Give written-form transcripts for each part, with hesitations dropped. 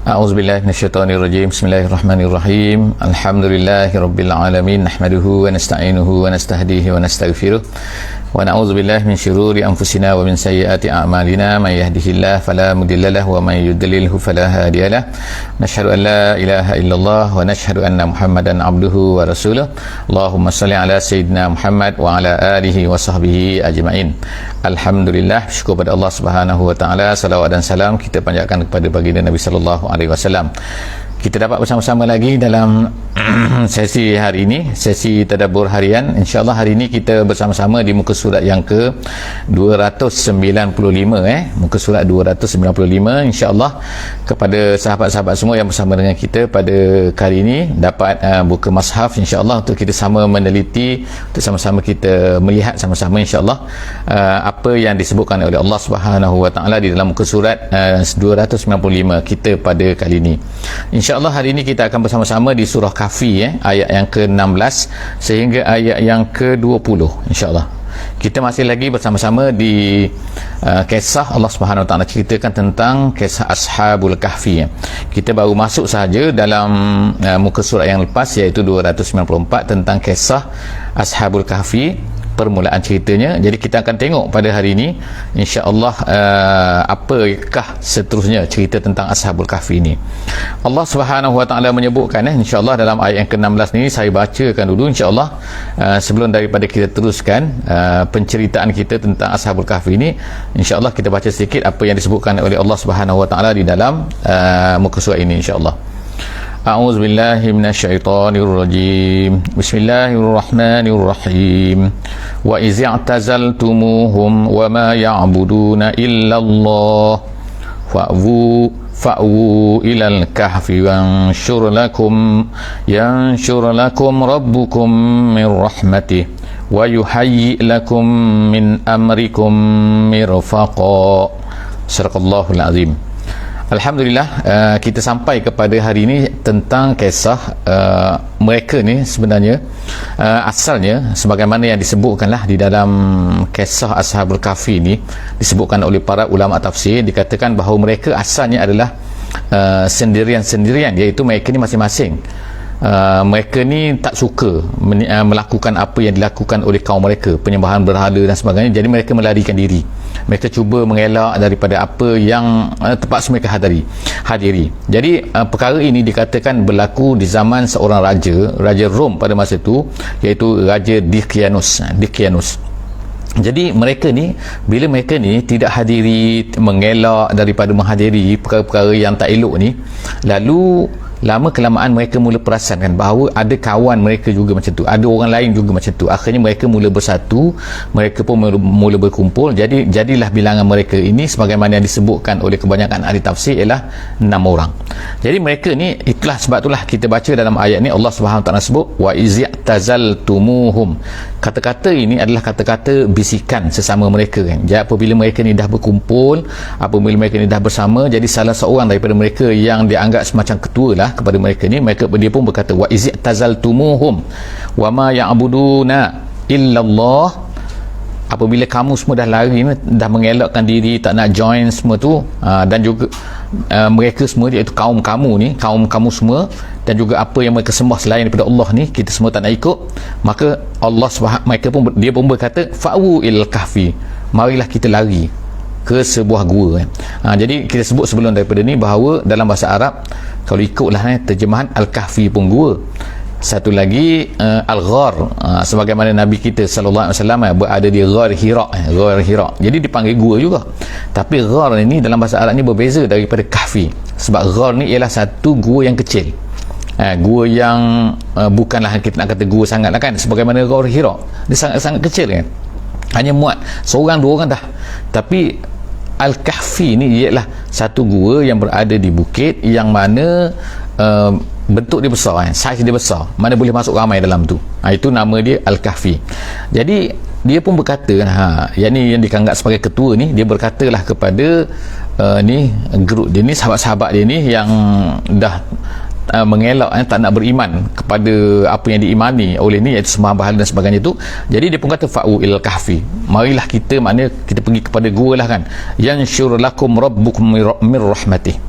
A'udzubillahi minasyaitonirrajim. Bismillahirrahmanirrahim. Alhamdulillahirabbil alamin. Nahmaduhu wa nasta'inuhu wa nastahdihi wa nastaghfiruh. Wa na'udzubillahi min syururi anfusina wa min sayyiati a'malina. May yahdihillahu fala mudhillalah wa may yudlilhu fala hadiyalah. Nashhadu an la ilaha illallah wa nashhadu anna Muhammadan abduhu wa rasuluh. Allahumma shalli ala sayyidina Muhammad wa ala alihi wa sahbihi ajma'in. Alhamdulillah, syukur pada Allah Subhanahu wa taala. Salawat dan salam kita panjatkan kepada baginda Nabi sallallahu alaihi wasallam. Kita dapat bersama-sama lagi dalam sesi hari ini, sesi tadabbur harian. InsyaAllah hari ini kita bersama-sama di muka surat yang ke 295 muka surat 295. InsyaAllah kepada sahabat-sahabat semua yang bersama dengan kita pada kali ini dapat buka mushaf insyaAllah untuk kita sama meneliti, untuk sama-sama kita melihat sama-sama insyaAllah apa yang disebutkan oleh Allah Subhanahu wa taala di dalam muka surat 295 kita pada kali ini. InsyaAllah hari ini kita akan bersama-sama di surah Kahfi ayat yang ke-16 sehingga ayat yang ke-20 insyaAllah. Kita masih lagi bersama-sama di kisah Allah Subhanahu Wa Taala ceritakan tentang kisah Ashabul Kahfi. Kita baru masuk sahaja dalam muka surat yang lepas iaitu 294 tentang kisah Ashabul Kahfi, permulaan ceritanya. Jadi kita akan tengok pada hari ini insya-Allah apakah seterusnya cerita tentang Ashabul Kahfi ini. Allah Subhanahu Wa Taala menyebutkan insya-Allah dalam ayat yang ke-16 ni, saya bacakan dulu insya-Allah sebelum daripada kita teruskan penceritaan kita tentang Ashabul Kahfi ini. Insya-Allah kita baca sedikit apa yang disebutkan oleh Allah Subhanahu Wa Taala di dalam muka surat ini insya-Allah. A'udzu billahi minasyaitonir rajim. Bismillahirrahmanirrahim. Wa iz i'tazaltumuhum wa ma ya'buduna illa Allah fa'wu ilal kahfi yanshur lakum rabbukum min rahmatih wa yuhayyi lakum min amrikum mirfaqa. Sadaqallahul azim. Alhamdulillah, kita sampai kepada hari ini tentang kisah mereka ni sebenarnya asalnya sebagaimana yang disebutkanlah di dalam kisah Ashabul Kahfi ni, disebutkan oleh para ulama tafsir, dikatakan bahawa mereka asalnya adalah sendirian-sendirian, iaitu mereka ni masing-masing mereka ni tak suka melakukan apa yang dilakukan oleh kaum mereka, penyembahan berhala dan sebagainya. Jadi mereka melarikan diri, mereka cuba mengelak daripada apa yang terpaksa mereka hadiri. Jadi perkara ini dikatakan berlaku di zaman seorang raja Rom pada masa itu, iaitu Raja Diocletianus. Jadi mereka ni, bila mereka ni tidak hadiri, mengelak daripada menghadiri perkara-perkara yang tak elok ni, lalu lama kelamaan mereka mula perasankan bahawa ada kawan mereka juga macam tu, ada orang lain juga macam tu. Akhirnya mereka mula bersatu, mereka pun mula berkumpul. Jadilah bilangan mereka ini sebagaimana yang disebutkan oleh kebanyakan ahli tafsir ialah 6 orang. Jadi mereka ni, sebab itulah kita baca dalam ayat ni Allah Subhanahu Taala sebut wa izi'tazaltumuhum. Kata-kata ini adalah kata-kata bisikan sesama mereka kan. Jadi apabila mereka ni dah berkumpul, apabila mereka ni dah bersama, jadi salah seorang daripada mereka yang dianggap semacam ketua lah kepada mereka ni, dia pun berkata wa izi'tazaltumuhum wa ma ya'buduna illallah. Apabila kamu semua dah lari, dah mengelakkan diri, tak nak join semua tu, dan juga mereka semua, iaitu kaum kamu semua, dan juga apa yang mereka sembah selain daripada Allah ni, kita semua tak nak ikut, maka dia pun berkata fa'wu ilal kahfi, marilah kita lari ke sebuah gua. Jadi kita sebut sebelum daripada ni bahawa dalam bahasa Arab, kalau ikutlah terjemahan Al-Kahfi pun gua, satu lagi Al-Ghar, sebagaimana Nabi kita sallallahu alaihi wasallam berada di Ghar Hira, jadi dipanggil gua juga. Tapi Ghar ini dalam bahasa Arab ni berbeza daripada Kahfi, sebab Ghar ni ialah satu gua yang kecil, gua yang bukanlah kita nak kata gua sangat lah kan, sebagaimana Ghar Hira dia sangat-sangat kecil kan, hanya muat seorang dua orang dah. Tapi Al-Kahfi ni ialah satu gua yang berada di bukit, yang mana bentuk dia besar, saiz dia besar, mana boleh masuk ramai dalam tu. Itu nama dia Al-Kahfi. Jadi dia pun berkata, yang ni yang dianggap sebagai ketua ni, dia berkatalah kepada grup dia ni, sahabat-sahabat dia ni yang dah mengelak, tak nak beriman kepada apa yang diimani oleh ni, iaitu sembah berhala dan sebagainya tu. Jadi dia pun kata fa'u ilal kahfi, marilah kita, maknanya kita pergi kepada gua lah kan, yansyur lakum rabbukum mir rahmatih,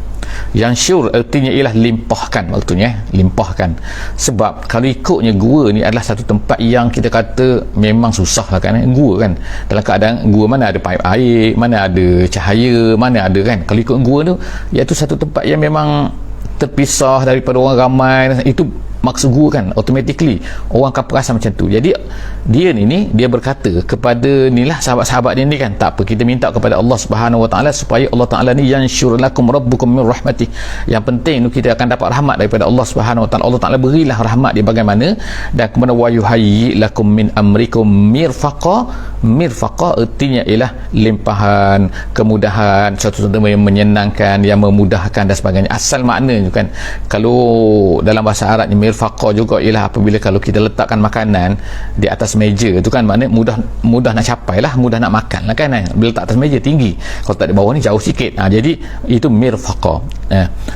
Yansyur artinya ialah limpahkan, maksudnya limpahkan. Sebab kalau ikutnya gua ni adalah satu tempat yang kita kata memang susah lah kan, gua kan, dalam keadaan gua mana ada paip air, mana ada cahaya, mana ada kan. Kalau ikut gua tu, iaitu satu tempat yang memang terpisah daripada orang ramai. Itu maksud gua kan, automatically orang akan perasan macam tu. Jadi dia berkata kepada nilah sahabat-sahabat dia ni kan, tak apa, kita minta kepada Allah Subhanahu Wa Taala supaya Allah Taala ni yansyur lakum rabbukum min rahmatih. Yang penting tu kita akan dapat rahmat daripada Allah Subhanahu Wa Taala. Allah Taala berilah rahmat dia bagaimana, dan kemudian wa yuhayyi lakum min amrikum mirfaqa. Mirfaqa artinya ialah limpahan, kemudahan, satu benda yang menyenangkan, yang memudahkan dan sebagainya. Asal maknanya kan, kalau dalam bahasa Arabnya mirfaqa juga ialah apabila kalau kita letakkan makanan di atas meja tu kan, maknanya mudah nak capai lah, mudah nak makan lah kan. Bila letak atas meja tinggi, kalau tak di bawah ni jauh sikit. Jadi itu mirfaqa.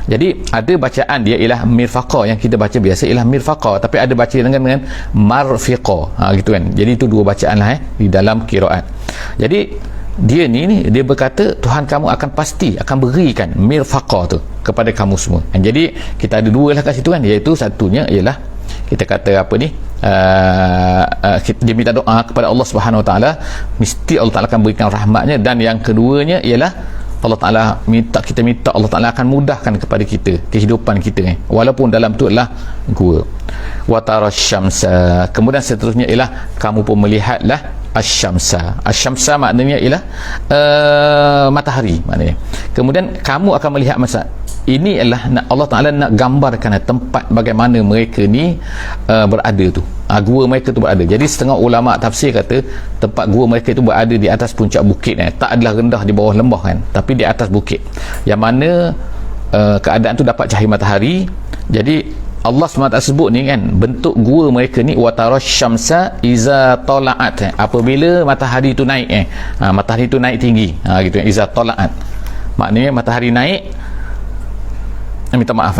Jadi ada bacaan dia ialah mirfaqa, yang kita baca biasa ialah mirfaqa, tapi ada baca dengan marfiqa, gitu kan. Jadi itu dua bacaan lah di dalam qiraat. Jadi dia berkata Tuhan kamu akan pasti akan berikan mirfaqa tu kepada kamu semua. Jadi kita ada dua lah kat situ kan, iaitu satunya ialah kita kata apa ni, dia minta doa kepada Allah Subhanahu Wa Taala, mesti Allah Taala akan berikan rahmatnya. Dan yang keduanya ialah Allah Taala kita minta Allah Taala akan mudahkan kepada kita kehidupan kita walaupun dalam tu adalah gua. Wa tarasyamsa, kemudian seterusnya ialah kamu pun melihatlah asyamsa. Asyamsa maknanya ialah matahari maknanya. Kemudian kamu akan melihat masa ini adalah Allah Ta'ala nak gambarkan tempat bagaimana mereka ni berada tu, gua mereka tu berada. Jadi setengah ulama tafsir kata tempat gua mereka tu berada di atas puncak bukit, tak adalah rendah di bawah lembah kan, tapi di atas bukit, yang mana keadaan tu dapat cahaya matahari. Jadi Allah SWT sebut ni kan, bentuk gua mereka ni watarasyamsa iza tala'at, apabila matahari tu naik matahari tu naik tinggi, gitu iza tala'at maknanya matahari naik, minta maaf,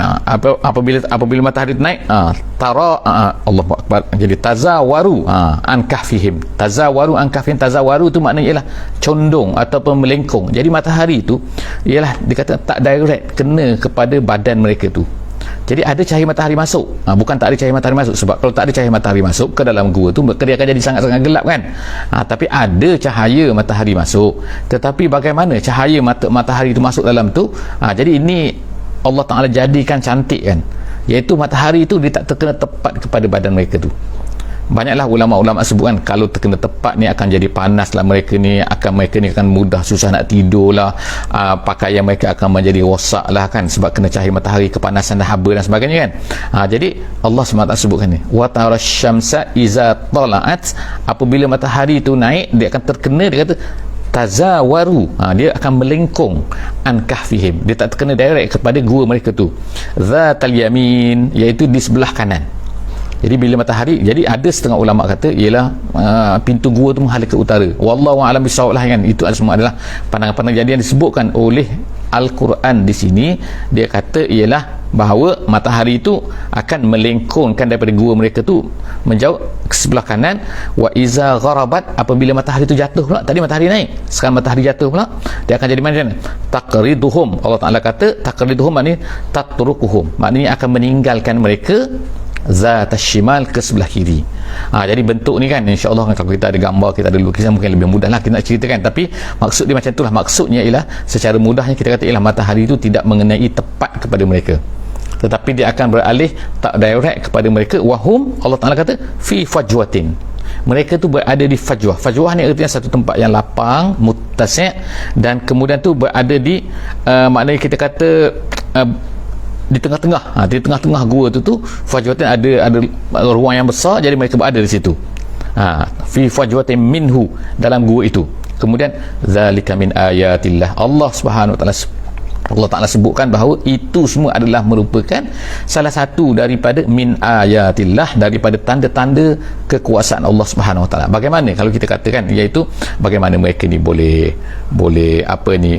apabila matahari tu naik, Allahu Akbar, jadi tazawaru an kahfihim. Tazawaru an kahfihim, tazawaru tu maknanya ialah condong ataupun melengkung. Jadi matahari tu ialah dikata tak direct kena kepada badan mereka tu. Jadi ada cahaya matahari masuk, bukan tak ada cahaya matahari masuk. Sebab kalau tak ada cahaya matahari masuk ke dalam gua tu, dia akan jadi sangat-sangat gelap kan. Tapi ada cahaya matahari masuk. Tetapi bagaimana cahaya matahari tu masuk dalam tu, jadi ini Allah Ta'ala jadikan cantik kan, iaitu matahari tu dia tak terkena tepat kepada badan mereka tu. Banyaklah ulama-ulama sebut kan, kalau terkena tepat ni akan jadi panas lah mereka ni akan mudah susah nak tidur lah, pakaian mereka akan menjadi rosak lah kan, sebab kena cahaya matahari, kepanasan dan haba dan sebagainya kan. Jadi Allah SWT sebutkan ni wa tarasyamsa iza tala'at, apabila matahari tu naik dia akan terkena, dia kata tazawaru, dia akan melengkung an kahfihim, dia tak terkena direct kepada gua mereka tu, zatal yamin, iaitu di sebelah kanan. Jadi bila matahari, jadi ada setengah ulama kata ialah pintu gua tu menghadap ke utara. Wallahu a'lam bissawab lah kan, itu semua adalah pandangan-pandangan. Jadi yang disebutkan oleh Al-Quran di sini, dia kata ialah bahawa matahari itu akan melengkungkan daripada gua mereka tu menjauh ke sebelah kanan. Wa iza gharabat, apabila matahari itu jatuh pula, tadi matahari naik, sekarang matahari jatuh pula, dia akan jadi macam taqriduhum. Allah Ta'ala kata taqriduhum maknanya tatrukuhum, maknanya akan meninggalkan mereka zat ashimal, ke sebelah kiri. Jadi bentuk ni kan, insyaAllah kalau kita ada gambar, kita ada lukisan, mungkin lebih mudah lah kita nak ceritakan. Tapi maksud dia macam itulah. Maksudnya ialah secara mudahnya kita kata ialah matahari itu tidak mengenai tepat kepada mereka, tetapi dia akan beralih tak direct kepada mereka. Wahum, Allah Ta'ala kata fi fajwatin, mereka tu berada di fajwah. Fajwah ni artinya satu tempat yang lapang, muttasi', dan kemudian tu berada di maknanya kita kata di tengah-tengah, di tengah-tengah gua tu fajwatin, ada ruang yang besar, jadi mereka berada di situ. Fi fajwatin minhu, dalam gua itu. Kemudian zalika min ayatillah, Allah Subhanahu Wa Ta'ala sebutkan bahawa itu semua adalah merupakan salah satu daripada min ayatillah, daripada tanda-tanda kekuasaan Allah Subhanahu Wa Ta'ala. Bagaimana kalau kita katakan, iaitu bagaimana mereka ni boleh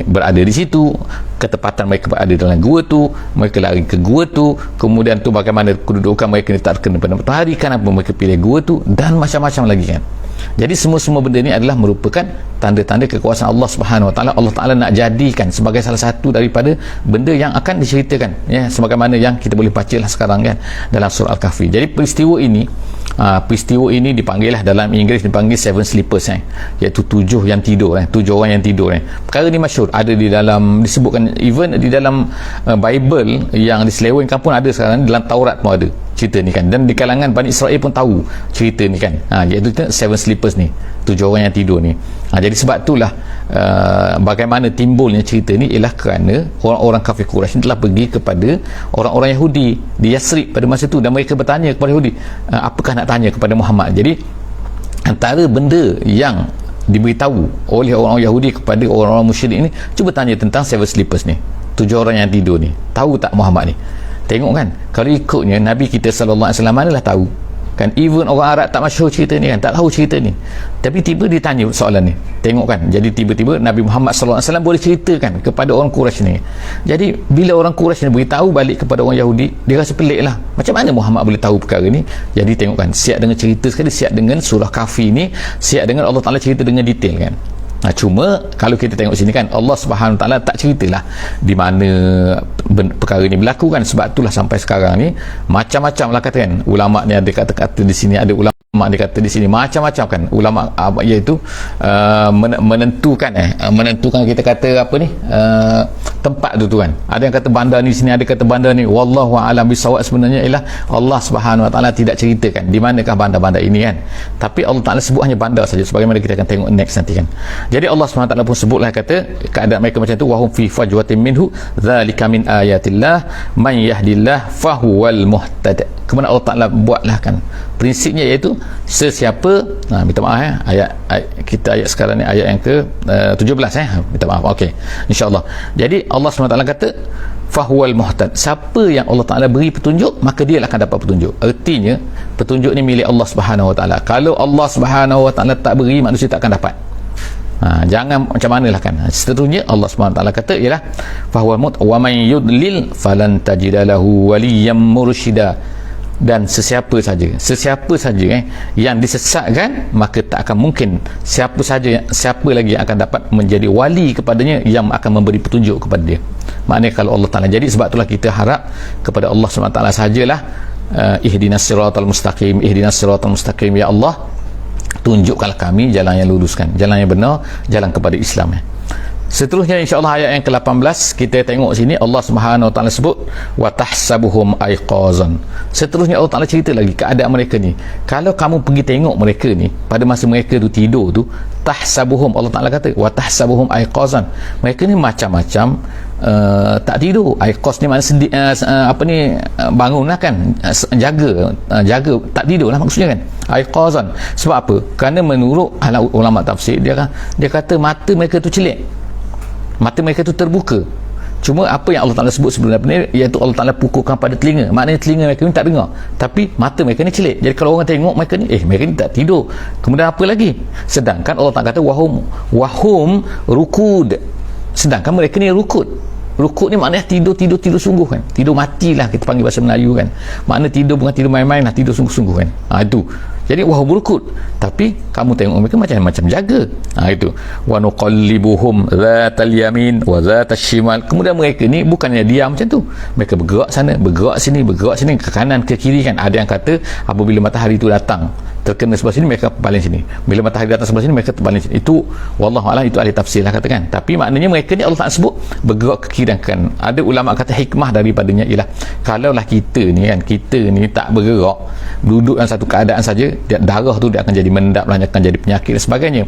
berada di situ, ketepatan mereka berada dalam gua tu, mereka lari ke gua tu, kemudian tu bagaimana kedudukan mereka ni tak terkena pada matahari, kenapa mereka pilih gua tu, dan macam-macam lagi kan. Jadi semua-semua benda ni adalah merupakan tanda-tanda kekuasaan Allah Subhanahu Wa Taala. Allah Taala nak jadikan sebagai salah satu daripada benda yang akan diceritakan, ya, sebagaimana yang kita boleh bacalah sekarang kan dalam surah Al-Kahfi. Jadi peristiwa ini dipanggil lah, dalam Inggeris dipanggil Seven Sleepers, iaitu 7 yang tidur, 7 orang yang tidur. Perkara ni masyhur, ada di dalam, disebutkan even di dalam Bible yang diselewengkan pun ada sekarang, dalam Taurat pun ada cerita ni kan, dan di kalangan Bani Israel pun tahu cerita ni kan, iaitu Seven Sleepers ni, 7 orang yang tidur ni. Jadi sebab itulah bagaimana timbulnya cerita ni ialah kerana orang-orang kafir Quraisy telah pergi kepada orang-orang Yahudi di Yasrib pada masa itu, dan mereka bertanya kepada Yahudi, apakah nak tanya kepada Muhammad. Jadi antara benda yang diberitahu oleh orang-orang Yahudi kepada orang-orang musyrik ni, cuba tanya tentang Seven Sleepers ni, 7 orang yang tidur ni, tahu tak Muhammad ni? Tengok kan, kalau ikutnya Nabi kita sallallahu alaihi wasallam manalah tahu kan. Even orang Arab tak masyhur cerita ni kan, tak tahu cerita ni, tapi tiba ditanya soalan ni. Tengok kan, jadi tiba-tiba Nabi Muhammad sallallahu alaihi wasallam boleh ceritakan kepada orang Quraisy ni. Jadi bila orang Quraisy ni beritahu balik kepada orang Yahudi, dia rasa pelik lah, macam mana Muhammad boleh tahu perkara ni. Jadi tengok kan, siap dengan cerita sekali, siap dengan surah Kahfi ni, siap dengan Allah Ta'ala cerita dengan detail kan. Cuma kalau kita tengok sini kan, Allah Subhanahu Wa Taala tak ceritalah di mana perkara ni berlaku kan. Sebab itulah sampai sekarang ni macam-macam lah kata kan, ulama ni ada kata-kata di sini, ada ulama dia kata di sini macam-macam kan, ulama iaitu menentukan kita kata apa ni, tempat tu kan. Ada yang kata bandar ni sini, ada kata bandar ni, wallahu a'lam bisawab. Sebenarnya ialah Allah Subhanahu Wa Taala tidak ceritakan di manakah bandar-bandar ini kan, tapi Allah Taala sebut hanya bandar saja, sebagaimana kita akan tengok next nanti kan. Jadi Allah SWT pun sebutlah, kata keadaan mereka macam tu, wahum fi fajwatin minhu dzalika min ayatillah man yahdillah fahuwal muhtad. Kemudian Allah Ta'ala buatlah kan prinsipnya, iaitu sesiapa, minta maaf ayat ayat sekarang ni ayat yang ke 17 minta maaf, okey, insyaAllah. Jadi Allah SWT kata fahuwal muhtad, siapa yang Allah Ta'ala beri petunjuk, maka dia akan dapat petunjuk. Artinya petunjuk ni milik Allah Subhanahu Wa Ta'ala. Kalau Allah Subhanahu Wa Ta'ala tak beri, manusia tak akan dapat. Jangan macam manalah kan. Seterusnya Allah SWT kata ialah fahuwal muhtad wa man yudlil falan tajida lahu waliyyam mursyida. Dan sesiapa saja yang disesatkan, maka tak akan mungkin siapa lagi yang akan dapat menjadi wali kepadanya yang akan memberi petunjuk kepada dia. Maknanya kalau Allah Ta'ala, jadi sebab itulah kita harap kepada Allah SWT sajalah, ihdinas siratal mustaqim, ya Allah, tunjukkanlah kami jalan yang luruskan, jalan yang benar, jalan kepada Islam. Seterusnya insya-Allah ayat yang ke-18 kita tengok sini, Allah Subhanahu Wa Taala sebut wa tahsabuhum aiqazan. Seterusnya Allah Taala cerita lagi keadaan mereka ni. Kalau kamu pergi tengok mereka ni pada masa mereka tu tidur tu, tahsabuhum, Allah Taala kata wa tahsabuhum aiqazan. Mereka ni macam-macam tak tidur. Aiqaz ni maknanya bangunlah kan, jaga tak tidur lah maksudnya kan, aiqazan. Sebab apa? Kerana menurut ulama tafsir, dia kata mata mereka tu celik, mata mereka tu terbuka. Cuma apa yang Allah Ta'ala sebut sebelum ni, iaitu Allah Ta'ala pukulkan pada telinga, maknanya telinga mereka ni tak dengar, tapi mata mereka ni celik. Jadi kalau orang tengok mereka ni, mereka ni tak tidur. Kemudian apa lagi? Sedangkan Allah Ta'ala kata wahum rukud, sedangkan mereka ni rukud. Rukud ni maknanya tidur sungguh kan, tidur matilah kita panggil bahasa Melayu kan. Makna tidur bukan tidur main-main lah, tidur sungguh-sungguh kan. Itu jadi wahum rukud, tapi kamu tengok mereka macam itu. Itu wa nuqallibuhum dzatal yamin wa dzatas shimal. Kemudian mereka ni bukannya diam macam tu, mereka bergerak sana, bergerak sini, ke kanan ke kiri kan. Ada yang kata apabila matahari itu datang terkena sebelah sini, mereka baling sini, bila matahari datang sebelah sini, mereka terbaling sini. Itu wallahu a'lam, itu ahli tafsir lah katakan. Tapi maknanya mereka ni Allah tak sebut bergerak ke kiri dan kanan. Ada ulama kata hikmah daripadanya ialah kalaulah kita ni tak bergerak, duduk dalam satu keadaan saja, darah tu dia akan jadi mendap, akan jadi penyakit dan sebagainya.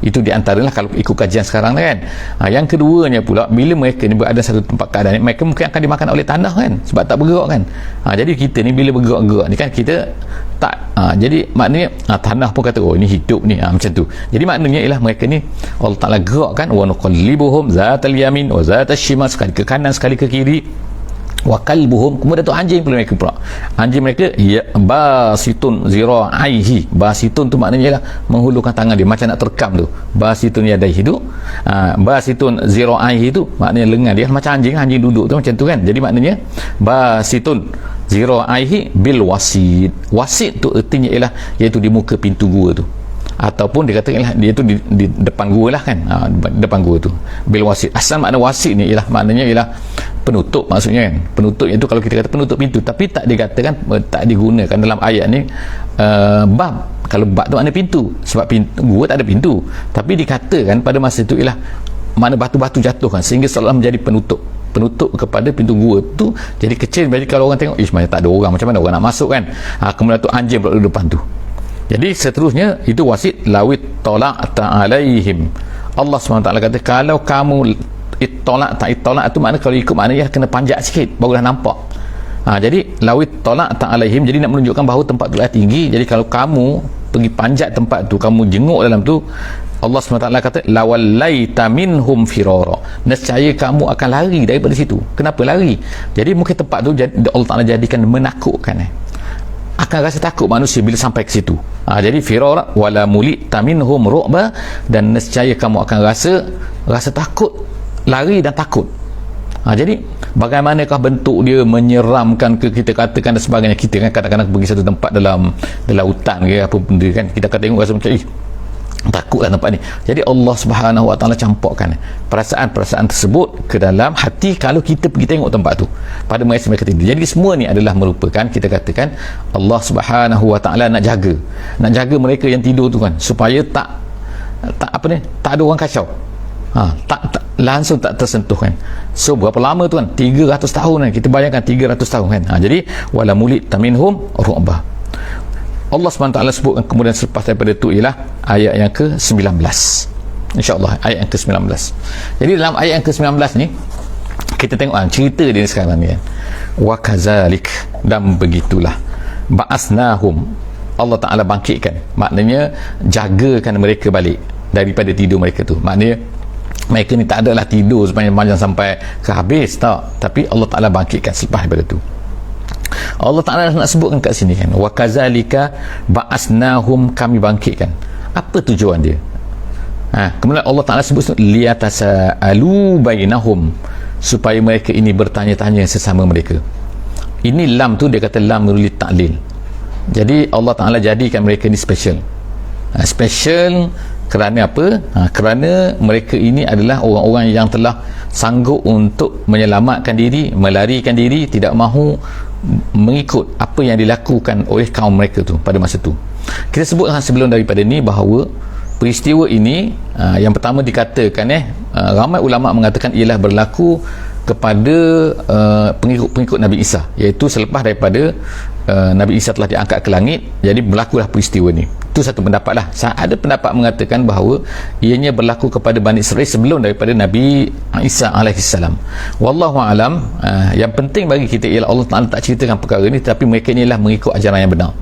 Itu di antaralah kalau ikut kajian sekarang kan. Yang keduanya pula, bila mereka ni berada satu tempat keadaan, mereka mungkin akan dimakan oleh tanah kan, sebab tak bergerak kan. Jadi kita ni bila bergerak-gerak ni kan, kita tak jadi maknanya tanah pun kata ini hidup ni, macam tu. Jadi maknanya ialah mereka ni Allah Ta'ala gerakkan, wa nuqallibuhum zatal yamin wa zatas shimal, sekali ke kanan sekali ke kiri. Wa kalbuhum, kemudian tu anjing pula. Anjing mereka ya basitun zira'aihi. Basitun tu maknanya ialah menghulurkan tangan dia macam nak terkam tu. Basitun yadaihi tu, basitun zira'aihi tu maknanya lengan dia macam anjing duduk tu macam tu kan. Jadi maknanya basitun zira'aihi bil wasid. Wasid tu artinya ialah iaitu di muka pintu gua tu. ataupun dia kata ialah dia tu di depan gua lah kan, depan gua tu bil wasit. Asal makna wasit ni ialah maknanya ialah penutup, maksudnya kan, penutup itu kalau kita kata penutup pintu, tapi tak dikatakan, tak digunakan dalam ayat ni bab. Kalau bab tu makna pintu, sebab pintu, gua tak ada pintu, tapi dikatakan pada masa itu ialah mana batu-batu jatuh kan, sehingga seolah menjadi penutup kepada pintu gua tu jadi kecil. Jadi kalau orang tengok, macam tak ada orang, macam mana orang nak masuk kan, kemudian tu anjing pula di depan tu. Jadi seterusnya itu wasit. Lawit tala'ta alaihim, Allah SWT kata kalau kamu itolak tu makna kalau ikut maknanya kena panjat sikit barulah nampak. Jadi lawit tala'ta alaihim, jadi nak menunjukkan bahawa tempat tu tinggi. Jadi kalau kamu pergi panjat tempat tu, kamu jenguk dalam tu, Allah SWT kata lawallaita minhum firara, nescaya kamu akan lari daripada situ. Kenapa lari? Jadi mungkin tempat tu Allah Ta'ala jadikan menakutkan, akan rasa takut manusia bila sampai ke situ. Jadi firara wala mulita minhum ru'ba, dan nescaya kamu akan rasa takut, lari dan takut. Jadi bagaimanakah bentuk dia menyeramkan ke kita katakan dan sebagainya. Kita kan kadang-kadang pergi satu tempat dalam hutan ke apa benda kan, kita akan tengok rasa macam takutlah tempat ni. Jadi Allah Subhanahu Wa Taala campurkan perasaan-perasaan tersebut ke dalam hati kalau kita pergi tengok tempat tu pada masa mereka tidur. Jadi semua ni adalah merupakan, kita katakan Allah Subhanahu Wa Taala nak jaga mereka yang tidur tu kan, supaya tak ada orang kacau, tak langsung tak tersentuh kan. So berapa lama tu kan, 300 tahun kan, kita bayangkan 300 tahun kan. Jadi wala mulit taminhum ru'bah. Allah SWT sebutkan kemudian selepas daripada itu ialah ayat yang ke-19, insyaAllah ayat yang ke-19. Jadi dalam ayat yang ke-19 ni kita tengok cerita dia sekarang ni kan. Wa kazalik, dan begitulah ba'asnahum, Allah Ta'ala bangkitkan, maknanya jagakan mereka balik daripada tidur mereka tu. Maknanya mereka ni tak adalah tidur sepanjang sampai ke habis, tapi Allah Ta'ala bangkitkan selepas daripada tu. Allah Ta'ala nak sebutkan kat sini kan, wa kazalika ba'asnahum, kami bangkitkan. Apa tujuan dia? Kemudian Allah Ta'ala sebut liyatasa'alu bainahum, supaya mereka ini bertanya-tanya sesama mereka. Ini lam tu dia kata lam li ta'lil. Jadi Allah Ta'ala jadikan mereka ni special. Special kerana apa? Kerana mereka ini adalah orang-orang yang telah sanggup untuk menyelamatkan diri, melarikan diri, tidak mahu mengikut apa yang dilakukan oleh kaum mereka tu pada masa tu. Kita sebutkan sebelum daripada ni bahawa peristiwa ini yang pertama dikatakan ramai ulama mengatakan ialah berlaku kepada pengikut Nabi Isa, iaitu selepas daripada Nabi Isa telah diangkat ke langit, jadi berlakulah peristiwa ni. Itu satu pendapat lah. Ada pendapat mengatakan bahawa ianya berlaku kepada Bani Israel sebelum daripada Nabi Isa alaihissalam. Wallahu alam. Yang penting bagi kita ialah Allah Ta'ala tak ceritakan perkara ni, tapi mereka inilah mengikut ajaran yang benar.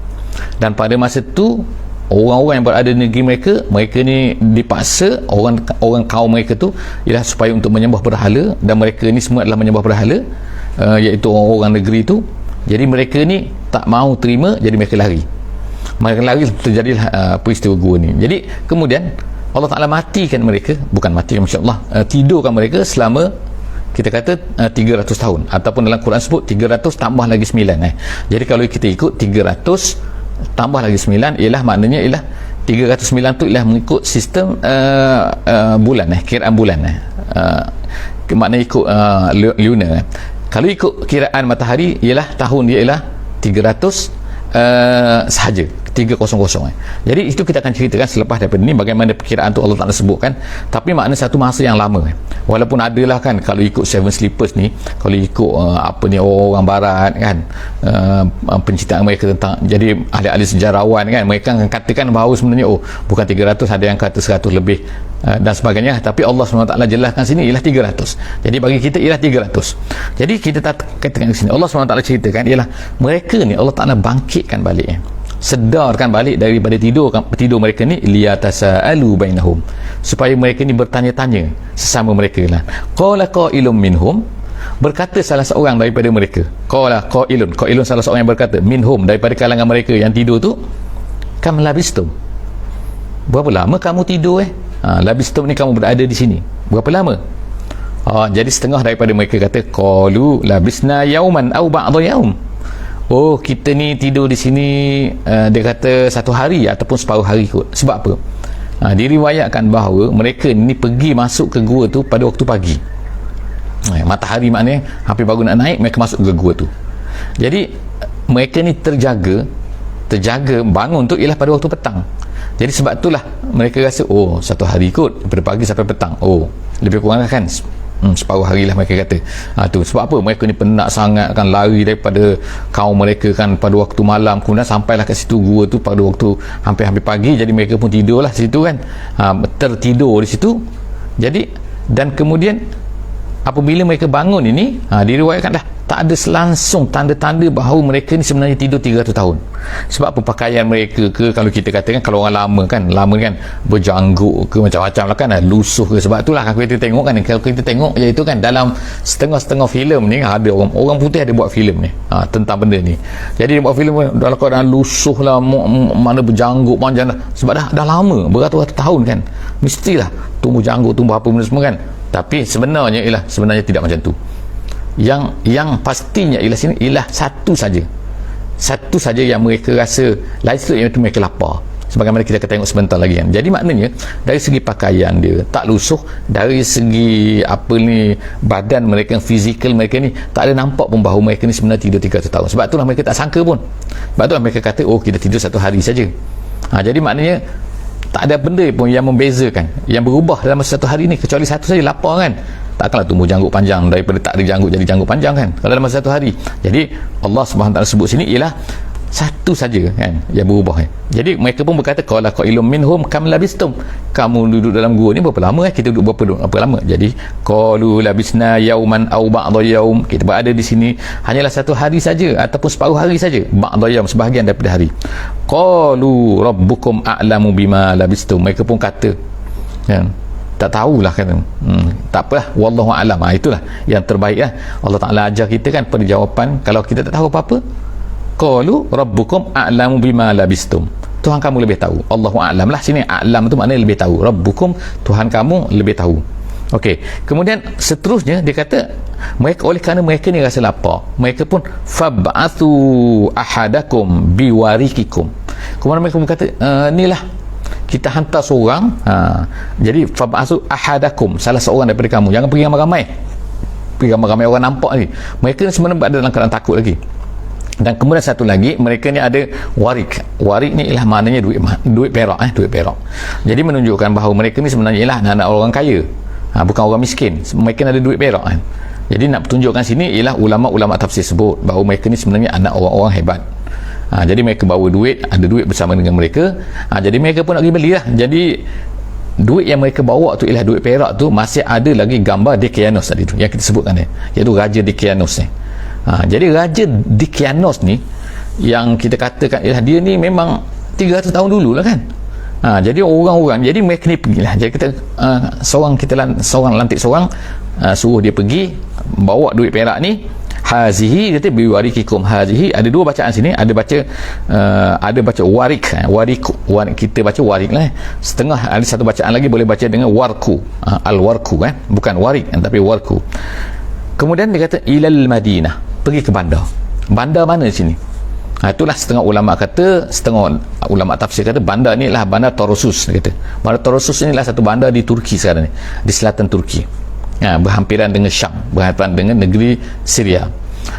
Dan pada masa tu orang-orang yang berada di negeri mereka ni dipaksa, orang kaum mereka tu ialah supaya untuk menyembah berhala, dan mereka ni semua adalah menyembah berhala, iaitu orang negeri tu. Jadi mereka ni tak mahu terima, jadi mereka lari, terjadilah peristiwa gua ni. Jadi kemudian Allah Ta'ala matikan mereka, bukan matikan insyaAllah, tidurkan mereka selama kita kata 300 tahun, ataupun dalam Quran sebut 300 tambah lagi 9 Jadi kalau kita ikut 300 tambah lagi 9 ialah maknanya ialah 309 tu ialah mengikut sistem bulan, kiraan bulan, maknanya ikut lunar. Kalau ikut kiraan matahari ialah tahun dia ialah 300 sahaja, 300. Jadi itu kita akan ceritakan selepas daripada ni bagaimana perkiraan tu Allah Ta'ala sebutkan, tapi makna satu masa yang lama walaupun adalah kan, kalau ikut Seven Sleepers ni, kalau ikut orang barat kan, penciptaan mereka tentang, jadi ahli-ahli sejarawan kan, mereka akan katakan bahawa sebenarnya bukan 300, ada yang kata 100 lebih dan sebagainya, tapi Allah SWT jelaskan sini ialah 300. Jadi bagi kita ialah 300. Jadi kita katakan di sini Allah SWT ceritakan ialah mereka ni Allah Ta'ala bangkitkan balik, sedarkan balik daripada tidur mereka ni, liyatasa'alu bainahum, supaya mereka ni bertanya-tanya sesama mereka lah. Qala qailum minhum, berkata salah seorang daripada mereka. Qala qailun salah seorang yang berkata, minhum, daripada kalangan mereka yang tidur tu, kam labistum, berapa lama kamu tidur labistum ni kamu berada di sini berapa lama? Jadi setengah daripada mereka kata qalu labisna yauman aw ba'dha yaum, oh kita ni tidur di sini dia kata satu hari ataupun separuh hari kot. Sebab apa? Diriwayatkan bahawa mereka ni pergi masuk ke gua tu pada waktu pagi. Matahari maknanya hampir baru nak naik, mereka masuk ke gua tu. Jadi mereka ni terjaga bangun tu ialah pada waktu petang. Jadi sebab itulah mereka rasa oh satu hari kot, daripada pagi sampai petang, oh lebih kurang kan separuh hari lah mereka kata. Tu sebab apa? Mereka ni penat sangat kan, lari daripada kaum mereka kan pada waktu malam, kemudian sampailah kat situ gua tu pada waktu hampir-hampir pagi. Jadi mereka pun tidurlah situ kan, tertidur di situ. Jadi dan kemudian apabila mereka bangun ini, diriwayatkan dah tak ada selangsung tanda-tanda bahawa mereka ni sebenarnya tidur 300 tahun. Sebab apa? Pakaian mereka ke, kalau kita katakan kalau orang lama kan berjanggut ke macam-macam lah kan, lusuh ke. Sebab itulah kalau kita tengok kan, kalau kita tengok iaitu kan dalam setengah-setengah filem ni ada orang putih ada buat filem ni tentang benda ni. Jadi dia buat filem dalam keadaan lusuh lah, mana berjanggut panjang dah. Sebab dah lama, beratus-ratus tahun kan, mestilah tumbuh janggut, tumbuh apa benda semua kan. Tapi sebenarnya tidak macam tu. Yang pastinya ialah satu saja yang mereka rasa lain, iaitu mereka lapar. Sebagaimana kita akan tengok sebentar lagi kan. Jadi maknanya dari segi pakaian dia tak lusuh, dari segi badan mereka, fizikal mereka ni tak ada nampak pun bahawa mereka ni sebenarnya tidur 300 tahun. Sebab itulah mereka tak sangka pun. Sebab itulah mereka kata oh kita tidur satu hari saja. Jadi maknanya tak ada benda pun yang membezakan, yang berubah dalam masa satu hari ni, kecuali satu saja, lapar kan. Takkanlah tumbuh janggut panjang daripada tak ada janggut jadi janggut panjang kan, kalau dalam masa satu hari. Jadi Allah Subhanahu Taala sebut sini ialah satu saja kan yang berubah kan. Jadi mereka pun berkata qala qailum minhum kam labistum, kamu duduk dalam gua ni berapa lama kita duduk berapa lama. Jadi qalu labisna yauman aw ba'dha yaum, kita berada di sini hanyalah satu hari saja ataupun separuh hari saja, ba'dha yaum sebahagian daripada hari. Qalu rabbukum a'lamu bima labistum, mereka pun kata kan, tak tahulah kan, tak apalah, wallahu a'lam. Itulah yang terbaik lah. Allah Ta'ala ajar kita kan pada jawapan kalau kita tak tahu apa-apa, qalu rabbukum a'lamu bima labistum, Tuhan kamu lebih tahu. Allahu a'lam lah sini, a'lam tu maknanya lebih tahu, rabbukum Tuhan kamu lebih tahu. Okey, kemudian seterusnya dia kata mereka, oleh kerana mereka ni rasa lapar, mereka pun fab'athu ahadakum biwarikikum, kemudian mereka pun kata inilah kita hantar seorang, jadi fab'athu ahadakum, salah seorang daripada kamu, jangan pergi ramai-ramai orang nampak ni. Mereka ni sebenarnya berada dalam keadaan takut lagi. Dan kemudian satu lagi, mereka ni ada warik ni ialah maknanya duit perak. Jadi menunjukkan bahawa mereka ni sebenarnya ialah anak-anak orang kaya, bukan orang miskin. Mereka ada duit perak kan. Jadi nak tunjukkan sini ialah ulama-ulama tafsir sebut bahawa mereka ni sebenarnya anak orang-orang hebat. Jadi mereka bawa duit, ada duit bersama dengan mereka. Jadi mereka pun nak pergi beli lah. Jadi duit yang mereka bawa tu ialah duit perak tu, masih ada lagi gambar Dikanos tadi tu yang kita sebutkan ni, iaitu Raja Dikanos ni. Jadi Raja Dikanos ni yang kita katakan ialah dia ni memang 300 tahun dulu lah kan. Jadi orang-orang, jadi mereka ni pergilah. Jadi kita seorang lantik seorang, suruh dia pergi bawa duit perak ni. Hazihi, kata biwarikikum. Hazihi ada dua bacaan sini, ada baca warik, kita baca warik lah. Setengah ada satu bacaan lagi boleh baca dengan warku, al-warku bukan warik tapi warku. Kemudian dia kata ilal Madinah, pergi ke bandar. Bandar mana di sini? Itulah setengah ulama kata, setengah ulama tafsir kata bandar ni adalah bandar Tarsus. Dia kata bandar Tarsus ni adalah satu bandar di Turki sekarang ni, di selatan Turki, berhampiran dengan Syam, berhampiran dengan negeri Syria.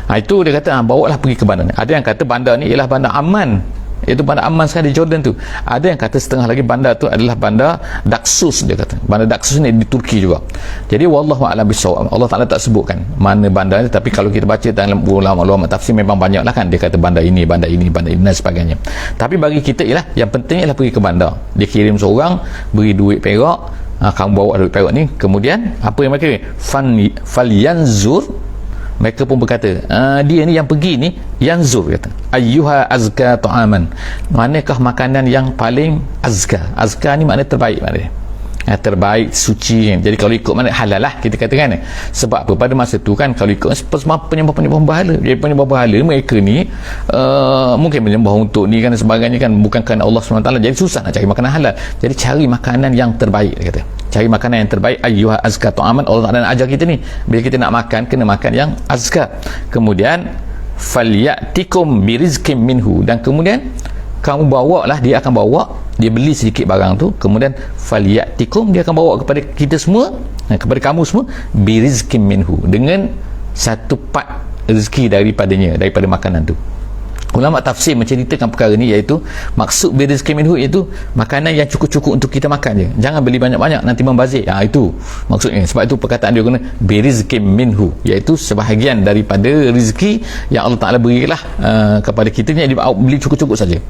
Itu dia kata bawalah pergi ke bandar ni. Ada yang kata bandar ni ialah bandar Amman, iaitu bandar Amman sekarang di Jordan tu. Ada yang kata setengah lagi bandar tu adalah bandar Daksus. Dia kata bandar Daksus ni di Turki juga. Jadi wallahu a'lam bissawab, Allah Ta'ala tak sebutkan mana bandar ni, tapi kalau kita baca dalam ulama-ulama tafsir memang banyak lah kan, dia kata bandar ini dan sebagainya. Tapi bagi kita ialah yang penting ialah pergi ke bandar, dikirim seorang, beri duit perak, kamu bawa duit perak ni. Kemudian apa yang mereka falyanzur, mereka pun berkata dia ni yang pergi ni yanzur, kata ayyuha azka ta'aman, manakah makanan yang paling azka ni maknanya terbaik, maknanya terbaik, suci. Jadi kalau ikut mana halal lah kita katakan. Sebab apa? Pada masa tu kan kalau ikut penyembah berhala, jadi penyembah berhala mereka ni mungkin menyembah untuk ni kan sebagainya kan, bukan kerana Allah SWT. Jadi susah nak cari makanan halal. Jadi cari makanan yang terbaik, dia kata cari makanan yang terbaik. Ayyuha azka ta'aman, Allah Ta'ala nak ajar kita ni, bila kita nak makan kena makan yang azka. Kemudian falyatikum birizqim minhu, dan kemudian kamu bawalah, dia akan bawa, dia beli sedikit barang tu, kemudian falyatikum, dia akan bawa kepada kita semua, kepada kamu semua, birizqim minhu, dengan satu part rezeki daripadanya, daripada makanan tu. Ulama tafsir menceritakan perkara ni, iaitu maksud birizqim minhu iaitu makanan yang cukup-cukup untuk kita makan je, jangan beli banyak-banyak nanti membazir. Itu maksudnya. Sebab itu perkataan dia guna birizqim minhu, iaitu sebahagian daripada rezeki yang Allah Ta'ala berilah kepada kita ni, dia beli cukup-cukup saja.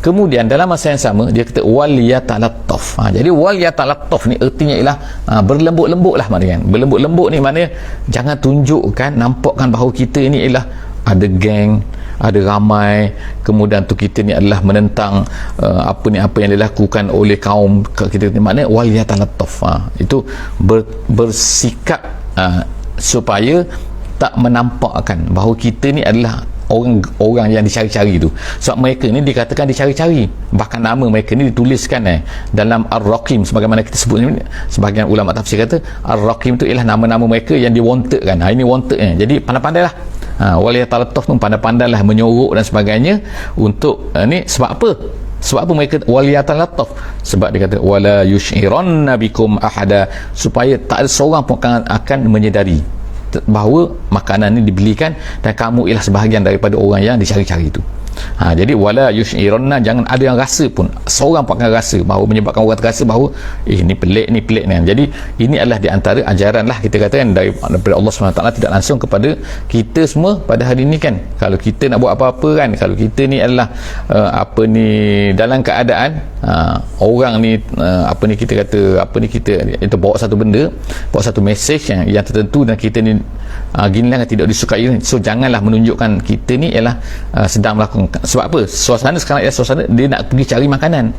Kemudian dalam masa yang sama dia kata wal yatalattaf. Jadi wal yatalattaf ni artinya ialah berlembut-lembut lah maknanya. Berlembut-lembut ni maknanya jangan tunjukkan, nampakkan bahawa kita ni ialah ada geng, ada ramai, kemudian tu kita ni adalah menentang apa yang dilakukan oleh kaum kita ni. Maknanya wal yatalattaf, itu bersikap supaya tak menampakkan bahawa kita ni adalah orang yang dicari-cari tu. Sebab mereka ni dikatakan dicari-cari, bahkan nama mereka ni dituliskan dalam Ar-Raqim, sebagaimana kita sebut ni. Sebahagian ulama tafsir kata Ar-Raqim tu ialah nama-nama mereka yang di-wanted kan. Ini wanted jadi pandai-pandai lah. Wal yatalattaf tu pandai-pandai lah menyorok dan sebagainya untuk ni. Sebab apa? Sebab apa mereka wal yatalattaf? Sebab dia kata wala yushiranna bikum ahada, supaya tak ada seorang pun akan menyedari bahawa makanan ni dibelikan dan kamu ialah sebahagian daripada orang yang dicari-cari itu. Jadi wala yushirunna, jangan ada yang rasa pun, seorang pun akan rasa bahawa, menyebabkan orang terasa bahawa ni pelik ni. Jadi ini adalah di antara ajaran lah, kita katakan daripada Allah SWT tidak langsung kepada kita semua pada hari ini kan. Kalau kita nak buat apa-apa kan, kalau kita ni adalah dalam keadaan orang ni kita kata kita bawa satu benda, bawa satu mesej yang tertentu, dan kita ni ginilah tidak disukai, so janganlah menunjukkan kita ni ialah sedang melakukan. Sebab apa? Suasana sekarang ialah suasana dia nak pergi cari makanan,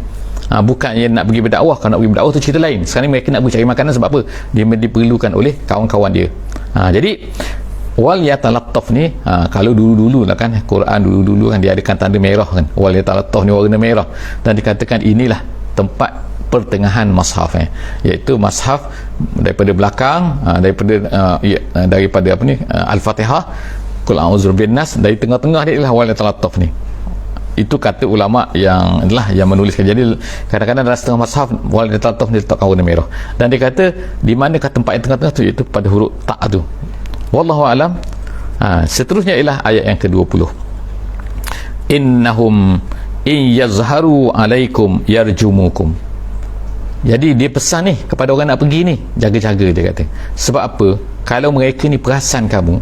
bukan dia nak pergi berdakwah. Kalau nak pergi berdakwah tu cerita lain. Sekarang ni mereka nak pergi cari makanan. Sebab apa? Dia diperlukan oleh kawan-kawan dia. Jadi wal yatalattaf ni, kalau dulu-dulu lah kan, Quran dulu-dulu kan dia adakan tanda merah kan, wal yatalattaf ni warna merah, dan dikatakan inilah tempat pertengahan mushaf, iaitu mushaf daripada belakang, daripada Al-Fatihah, Qul a'udzu birabbin nas, dari tengah-tengah dia ialah wal yatalattaf ni. Itu kata ulama yang menuliskan. Jadi kadang-kadang dalam setengah mushaf wal yatalattaf ni letakkan warna merah, dan dia kata di manakah tempat yang tengah-tengah tu, iaitu pada huruf ta tu. Wallahu alam. Seterusnya ialah ayat yang ke-20. Innahum in yazharu alaikum yarjumukum. Jadi dia pesan ni kepada orang nak pergi ni, jaga-jaga, dia kata. Sebab apa? Kalau mereka ni perasan kamu,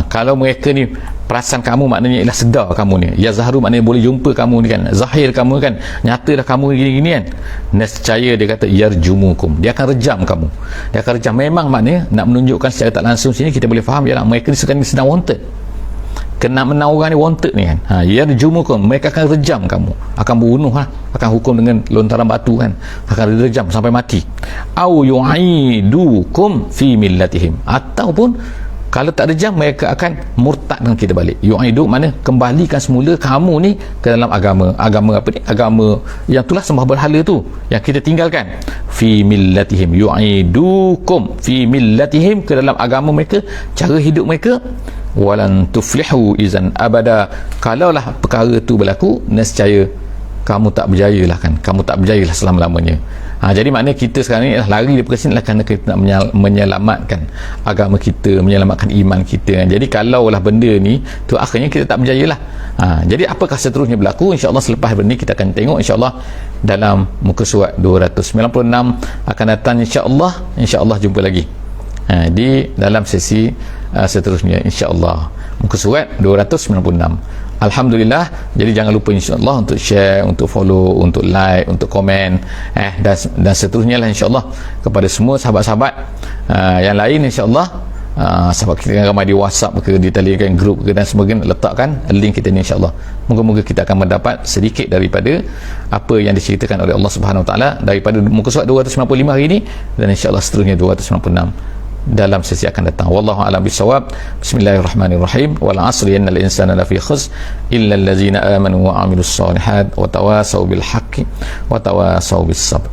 kalau mereka ni perasan kamu, maknanya ialah sedar kamu ni. Yazharu maknanya boleh jumpa kamu ni kan, zahir kamu kan, nyata dah kamu gini-gini kan, nescaya dia kata yarjumukum, dia akan rejam kamu. Dia akan rejam. Memang maknanya nak menunjukkan secara tak langsung sini kita boleh faham ialah mereka ni sekarang ni sedang wanted, kena menang orang ni wanted ni kan. Yarjumukum, mereka akan rejam kamu, akan bunuh akan hukum dengan lontaran batu kan, akan rejam sampai mati. Au yu'idukum fi millatihim, ataupun kalau tak rejam mereka akan murtad dengan kita balik. Yu'idu mana kembalikan semula kamu ni ke dalam agama yang itulah sembah berhala tu yang kita tinggalkan. Fi millatihim, yu'idukum fi millatihim, ke dalam agama mereka, cara hidup mereka. Walan tuflihu izan abada, kalaulah perkara tu berlaku, nescaya kamu tak berjaya lah kan, kamu tak berjaya lah selama-lamanya. Jadi maknanya kita sekarang ni lari daripada sini adalah kerana kita nak menyelamatkan agama kita, menyelamatkan iman kita. Jadi kalaulah benda ni tu akhirnya kita tak berjaya lah. Jadi apakah seterusnya berlaku? InsyaAllah selepas benda ni kita akan tengok insyaAllah dalam muka surat 296 akan datang insyaAllah jumpa lagi di dalam sesi seterusnya insyaAllah, muka surat 296. Alhamdulillah. Jadi jangan lupa insyaAllah untuk share, untuk follow, untuk like, untuk komen dan seterusnya lah insyaAllah kepada semua sahabat-sahabat yang lain insyaAllah. Sahabat kita yang ramai di WhatsApp ke, di Telegram group ke dan sebagainya, letakkan link kita ni insyaAllah. Moga-moga kita akan mendapat sedikit daripada apa yang diceritakan oleh Allah Subhanahu Wa Taala daripada muka surat 295 hari ini, dan insyaAllah seterusnya 296 dalam sesi akan datang. Wallahu a'lam bissawab. Bismillahirrahmanirrahim. Wal 'asri innal insana lafi khusr illa allazina amanu wa 'amilus solihat wa tawasaw bil haqqi wa tawasaw bis sabr.